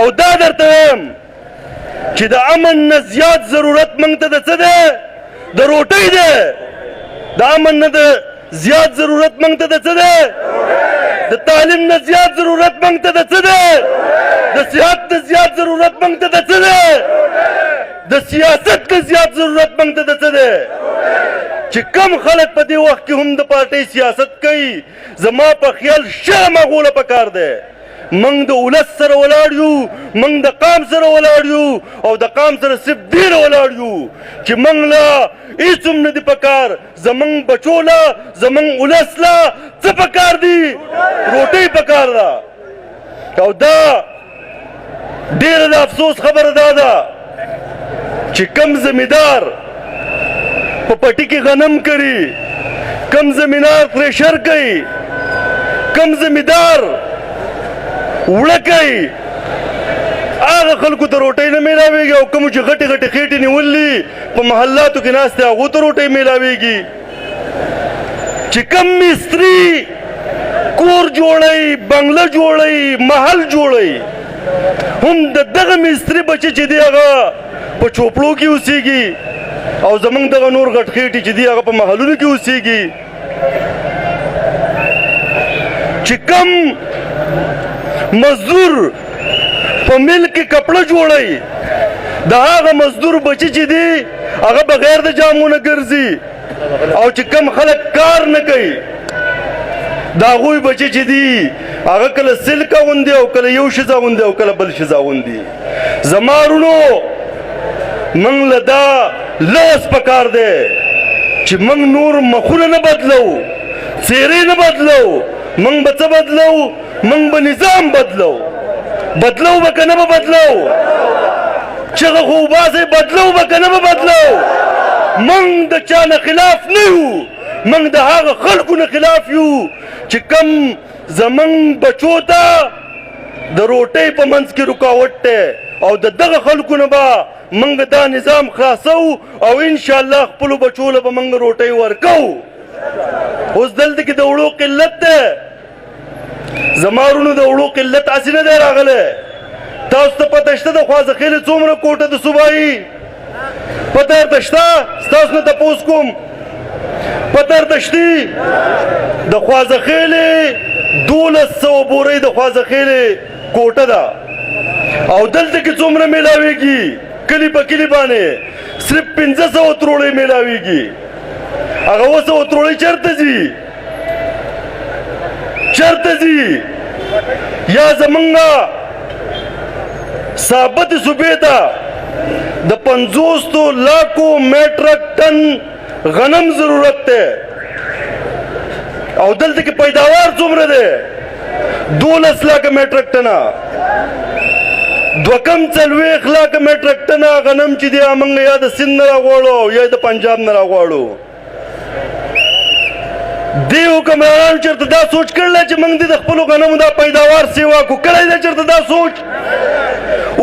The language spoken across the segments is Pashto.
او دا درته وایم چې د امن نه زیات ضرورت موږ ته د څه دی؟ د روټۍ دی. د امن نه د زیات ضرورت موږ ته د څه دی؟ د تعلیم نه زیات ضرورت موږ ته د څه دی؟ د صحت نه زیات ضرورت موږ ته د څه دی؟ د سیاست نه زیات ضرورت موږ ته د څه دی؟ چې کم خلک په دې وخت کې هم د پارټۍ سیاست کوي، زما په خیال شرم اغوله پکار دی. موږ د ولس سره ولاړ یو، موږ د قام سره ولاړ یو، او د قام سره صرف دې ولاړ یو چې موږ له هېڅ هم نه دي پکار. زموږ بچو له، زموږ ولس له څه پکار دي؟ روټۍ پکار ده. او دا ډېره د افسوس خبره دا ده چې کم زمیندار په پټي کې غنم کري، کم زمیندار تریشر کوي، کم زمیندار وړه کوي، هغه خلکو ته روټۍ نه میلاویږي، او کومو چې غټې غټې خېټې نیولي په محلاتو کې ناست دی هغو ته روټۍ میلاویږي. چې کم مستري کور جوړوي، بنګله جوړوي، محل جوړوي، هم د دغه مستري بچي چې دی هغه په چوپړو کې اوسېږي، او زمونږ دغه نور غټ خېټې چې دي هغه په محلونو کې اوسېږي. چې کم مزدور په مل کې کپړه جوړوي، د هغه مزدور بچي چې دي هغه بغیر د جامو نه ګرځي، او چې کم خلک کار نه کوي د هغوی بچي چې دي هغه کله سلک اغوندي، او کله یو شیز اغوندي، او کله بل شیز اغوندي. زما وروڼو موږ له دا لوس پکار دی چې موږ نور مخونه نه بدلو، څېرې نه بدلو، موږ به څه بدلو؟ موږ به نظام بدلو. بدلو به که نه به بدلو؟ چغه خو وباسئ، بدلو به که نه به بدلو؟ موږ د چا نه خلاف نه یو، موږ د هغه خلکو نه خلاف یو چې کم زموږ بچو ته د روټۍ په منځ کې رکاوټ دی، او د دغه خلکو نه به موږ دا نظام خلاصو، او انشاءالله خپلو بچو له به موږ روټۍ ورکوو. اوس دلته کې د وړو قلت دی. زما وروڼو د وړو قلت هسې نه دی راغلی. تاسو ته پته شته د خوازخېلې څومره کوټه د صوبایي؟ پته درته شته؟ ستاسو نه تپوس کوم، پته درته شتي؟ د خوازخېلې 1200 بورۍ د خوازخېلې کوټه ده، او دلته کې څومره میلاویږي؟ کلی په کلی باندې صرف 1500 تروړۍ میلاویږي. هغه 200 تروړۍ چېرته ځي؟ چېرته ځي؟ یا زمونږ ثابتې صوبې ته د 50 لاکو میټرک ټن غنم ضرورت دی، او دلته کې پیداوار څومره دی؟ 12 لاکه میټرک ټنه. 2.4 لاکه میټرک ټنه غنم چې دی موږ یا د سند نه راغواړو یا د پنجاب نه راغواړو. دې حکمرانانو چېرته دا سوچ کړلی چې موږ دې د خپلو غنمو دا پیداوار سیوا کړو؟ کړی دی چېرته دا سوچ؟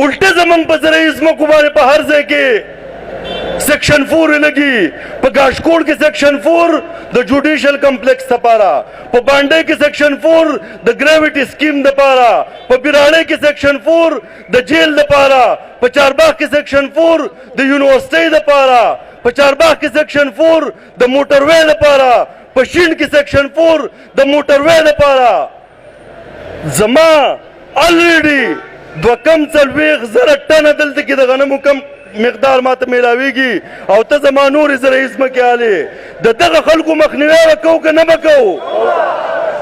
الټه زموږ په زرعي ځمکو باندې په هر ځای کې سیکشن 4 لګي. په ګاشکوټ کې سیکشن 4 د جوډیشل کمپلیکس لپاره، په بانډۍ کې سیکشن 4 د ګریویټي سکیم لپاره، په بیراړۍ کې سیکشن 4 د جیل لپاره، په چارباغ کې سیکشن 4 د یونیورسټۍ لپاره، په چارباغ کې سیکشن 4 د موټر وې لپاره، په شین کې سیکشن 4 د موټر وې لپاره. زما الریډي 2.4 ټنه دلته کې د غنمو کم مقدار ماته میلاویږي، او ته زما نورې زرعي ځمکې هلې. د دغه خلکو مخنیوی به کوو که نه به کوو؟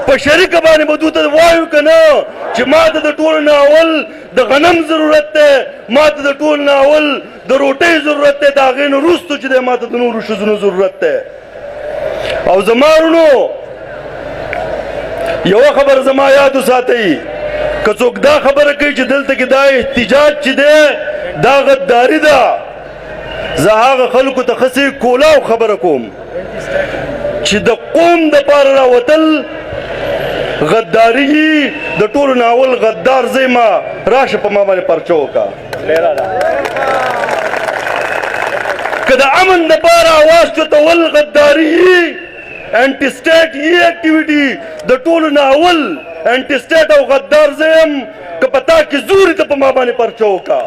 په شریکه باندې به دوی ته وایو که نه چې ما ته د ټولو نه اول د غنم ضرورت دی، ما ته د ټولو نه اول د روټۍ ضرورت دی، د هغې نه وروستو چې دی ما ته د نورو ښځونو ضرورت دی. او زما وروڼو یوه خبر زما یاد وساتئ، که څوک دا خبره کوي چې دلته کې دا احتجاج چې دی دا غداري ده، زه هغه خلکو ته ښه کولاو خبره کوم چې د قوم دپاره راوتل غداري د ټولو نه اول غدار زه ما راشه په ما باندې پرچه وکړه. که د امن دپاره اواز چوتول غداري انټي سټیټ ایکټیویټي د ټولو نه اول انټي سټیټ او غدار زم که پتا کې زوري ته په ما باندې پرچه وکړه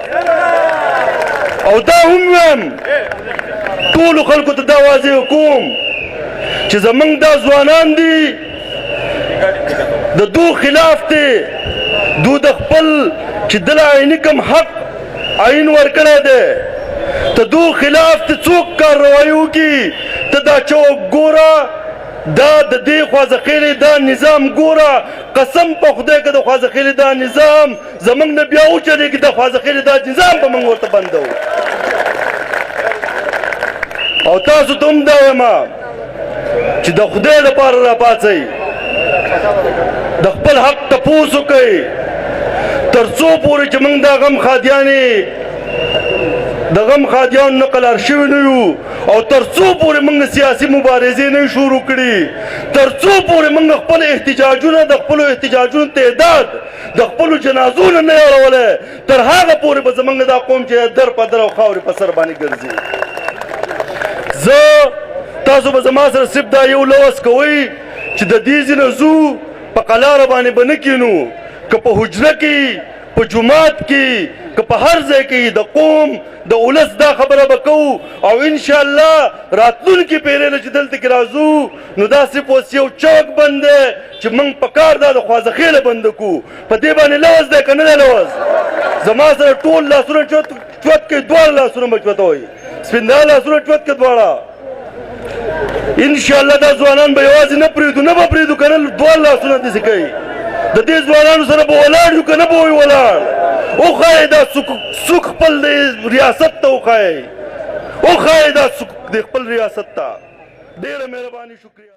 او دا هم وایم ټولو خلکو ته دا واضح کوم چې زمونږ دا ځوانان دي د دو خلاف دی دو د خپل چې دل عیني کم حق عین ورکړی دی ته دو خلاف ته څوک کارروایي وکړي ته دا چوک ګوره دا د دې خوازخیلې دا نظام ګوره قسم په خدای که د خوازخیلې دا نظام زمونږ نه بیا وچلېږي د خوازخیلې دا نظام به موږ ورته بندوو او تاسو ته هم دا وایم چې د خدای لپاره راپاڅئ د خپل حق تپوس وکئ تر څو پورې چې موږ دا غم خادیانې د غم خادیانو نه قلار شوي نه یو او تر څو پورې موږ سیاسي مبارزې نه شروع کړي تر څو پورې موږ خپل احتجاجونه د خپلو احتجاجونو تعداد د خپلو جنازو نه نه اړولی تر هغه پورې به زموږ دا قوم چې در په در او خاورې په سر باندې ګرځي زه تاسو به زما سره صرف دا یو لوس کوئ چې د دې ځای نه ځو په قلاره باندې به نه کینو که په حجره کې په جومات کې که په هر ځای کې د قوم د ولس دا خبره به کوو او انشاءالله راتلونکي پیرې چې دلته کې راځو نو دا صرف اوس یو چوک بند دی چې موږ په کار دا د خوازخیله بنده کړو په دې باندې لوز دی که نه دی لوز زما سره ټول لاسونه چوت کوي دواړه لاسونه به چوتوئ سپیندا لاسونه چوت کوي دواړه انشاءالله دا ځوانان به یوازې نه پرېږدو نه به پرېږدو که نه دواړه لاسونه داسې کوي د دې ځوانانو سره به ولاړ یو که نه به وي ولاړ وښایئ دا څوک خپل ریاست ته وښایئ وښایئ دا څوک د خپل ریاست ته ډېره مهرباني شکریه